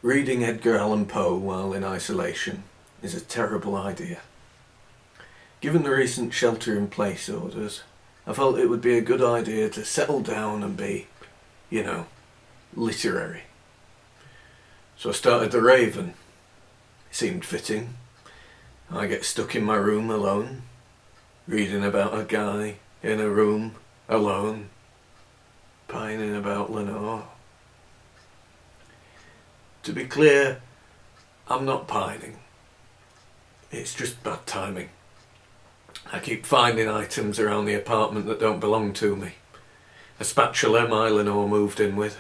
Reading Edgar Allan Poe while in isolation is a terrible idea. Given the recent shelter-in-place orders, I felt it would be a good idea to settle down and be, literary. So I started The Raven. It seemed fitting. I get stuck in my room alone, reading about a guy in a room alone, pining about Lenore. To be clear, I'm not pining. It's just bad timing. I keep finding items around the apartment that don't belong to me. A spatula my Lenore moved in with.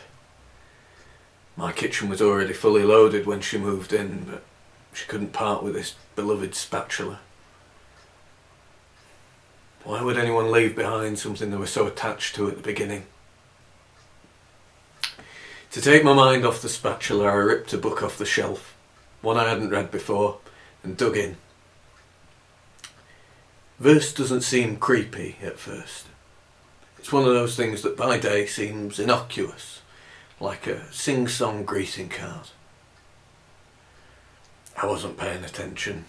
My kitchen was already fully loaded when she moved in, but she couldn't part with this beloved spatula. Why would anyone leave behind something they were so attached to at the beginning? To take my mind off the spatula, I ripped a book off the shelf, one I hadn't read before, and dug in. Verse doesn't seem creepy at first. It's one of those things that by day seems innocuous, like a sing-song greeting card. I wasn't paying attention.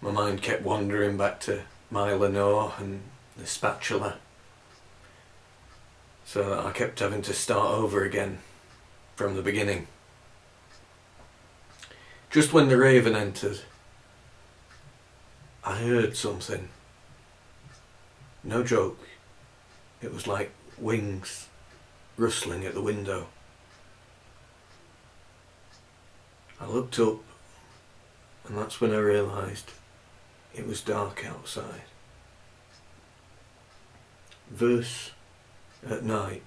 My mind kept wandering back to my Lenore and the spatula, so that I kept having to start over again from the beginning. Just when the Raven entered, I heard something. No joke. It was like wings rustling at the window. I looked up, and that's when I realised it was dark outside. Verse at night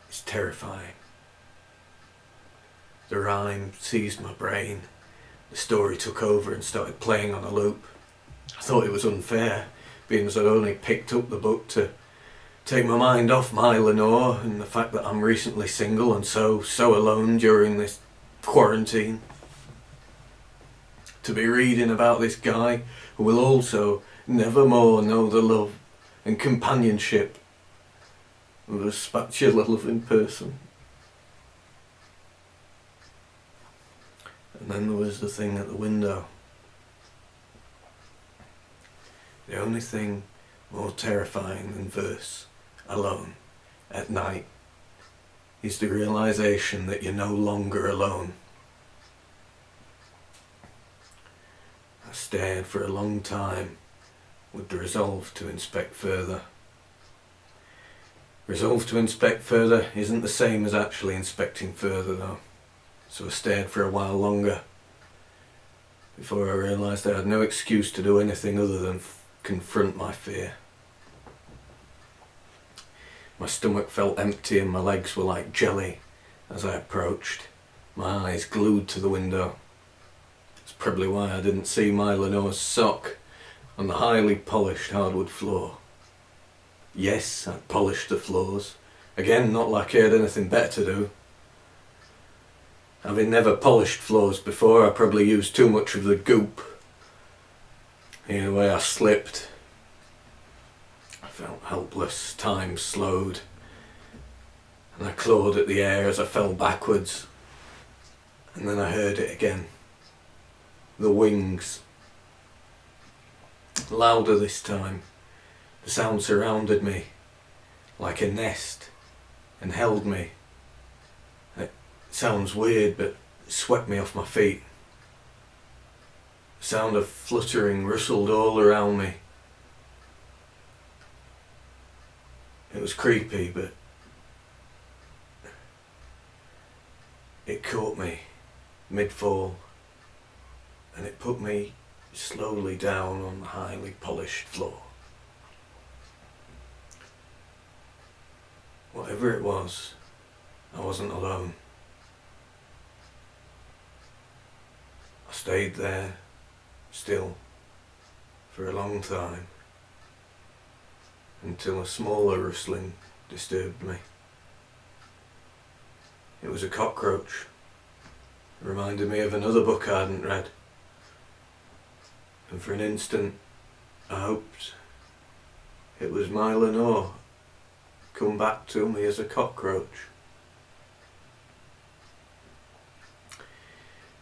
is terrifying. The rhyme seized my brain. The story took over and started playing on a loop. I thought it was unfair, being as I'd only picked up the book to take my mind off my Lenore and the fact that I'm recently single and so alone during this quarantine. To be reading about this guy who will also never more know the love and companionship of a spatula-loving person. And then there was the thing at the window. The only thing more terrifying than verse alone at night is the realisation that you're no longer alone. I stared for a long time with the resolve to inspect further. Resolve to inspect further isn't the same as actually inspecting further though, so I stared for a while longer before I realised I had no excuse to do anything other than confront my fear. My stomach felt empty and my legs were like jelly as I approached, my eyes glued to the window. It's probably why I didn't see my Lenore's sock on the highly polished hardwood floor. Yes, I'd polished the floors. Again, not like I had anything better to do. Having never polished floors before, I probably used too much of the goop. Either way, I slipped. I felt helpless. Time slowed. And I clawed at the air as I fell backwards. And then I heard it again. The wings. Louder this time. The sound surrounded me like a nest and held me. It sounds weird, but it swept me off my feet. The sound of fluttering rustled all around me. It was creepy, but it caught me mid-fall and it put me slowly down on the highly polished floor. Whatever it was, I wasn't alone. I stayed there, still, for a long time, until a smaller rustling disturbed me. It was a cockroach. It reminded me of another book I hadn't read. And for an instant, I hoped it was my Lenore come back to me as a cockroach.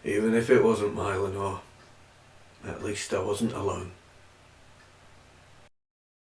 Even if it wasn't my Lenore, at least I wasn't alone.